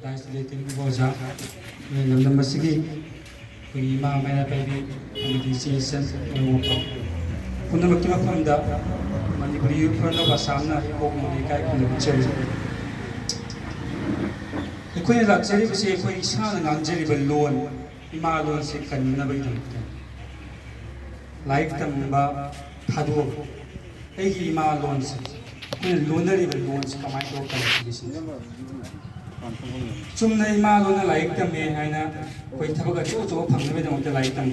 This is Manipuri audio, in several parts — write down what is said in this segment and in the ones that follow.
Daisy Telugu Boja, Nandam Masigi, Ima Maya Baby, and the season, Punamaki Panda, Manipuri Panda Basana, Okumika, and the Cherry. The Queen of Luxury was a Queen San and Angelical loan, Ima loan sick and never done. Like the Mba Padu, Egi Ima loans, when lunar even loans come out of collections. Some Naima Luna like them, Hina, with Tabaka to open with the light and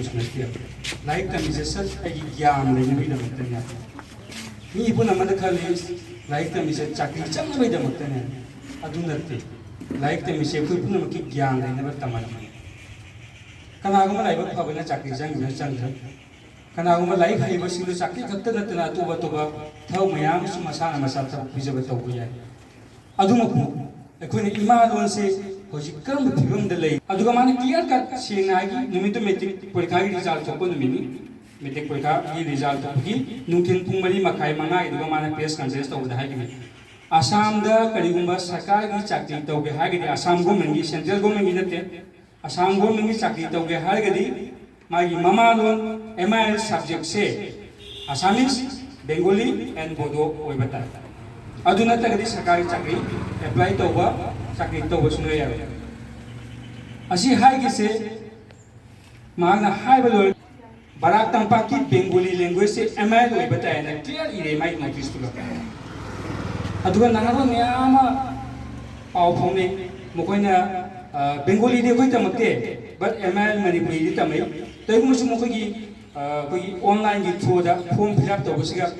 like them is such a yam in the middle of the night. Me put a medical list, like them is a chucky, jump with the Mutana. I do not think. Like them is a quick yam, they never come on. Kanagama like a public chucky, Jang, Kanagama like I was in the chucky, Katanatana, Toba, Tau Mayam, Sumasana Masata, visible Tobuya. Adumaku. When Ima don't say, Hojikam with the lake. Adugamani clear cut, Sienagi, Numito Metic, Polkai result of Bonumini, Metic Polka, result of Gi, Nukin Pumari Makai Mana, Dugamana Piers consist of the Hagami. Assam the Karigumba Sakai Chakti Toge Hagadi, Assam Gomengi, Central Gomengi, Assam Gomengi Chakti Toge Hagadi, Magi Mama MIL subject say, Assamese, Bengali, and Bodo Oibata. Aduna tagadi sakari chakri apply tawba chakri tawba sunoya asi hai gi se magna hai balo barak tampa ki bengali language se MIL oi bataya na clear ire mai notice tu aduga nangaro nyama pau phone mokoina bengali de koi tamakte but MIL manipuri di tamai taibu su mokogi koi online gi through da form fill up tawba siga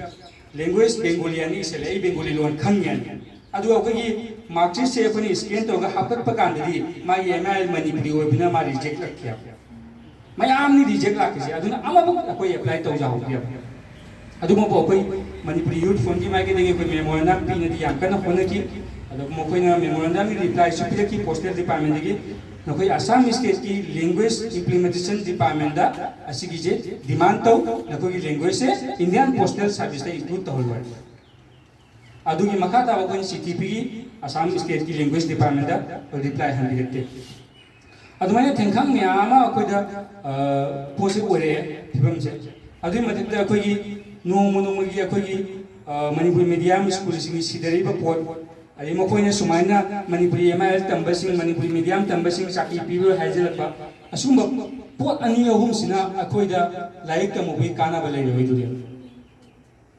language Bengali is a Bengali loan Kanyan. Adu Marxist say skin to Hapat Pagandi, my ML Manipuri Binama reject a cap. My army reject like I do not apply to Yahoo. Adumo Manipuri youth from the Maganing with memorandum, Pina Yankana Honaki, Adamokina memorandum reply Superior Postal Department. Nakoi Assam State ki Language Implementation Department da asigije demand to nakoi language se Indian Postal Service da include to holwa adu ki makata wa ko CTP ki Assam State ki Language Department da reply han directe adu mai thengkhang myama ko da post ore thibam se adu madik da ko gi no mono gi ko gi Manipur medium school sing sidari ba pot Ari mokoina sumaina Manipuri MIL tambasing Manipuri medium tambasing saki pibu hajelapa asumba pot ani ahum sina akoida laik ka mubi kana balai hoiduri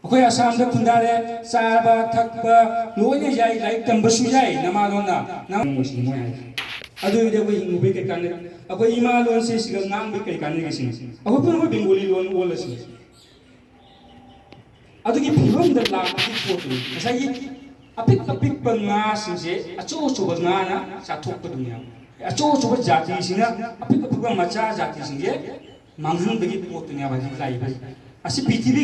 akoi asam da khundare saba thakba loine jai laik tambasu jai namalona nam muslim ai adu de ko mubi ke kan akoi ima lon se siga ngam be ke kan ni sin akoi pun bengali lon wala sin adu ki phibam da la ki potu sai apik pengas sih, acu coba ngana satu kedunia, acu coba jati sini, apik maca jati sini, mangun bagi potnya bagi lain, asih PTV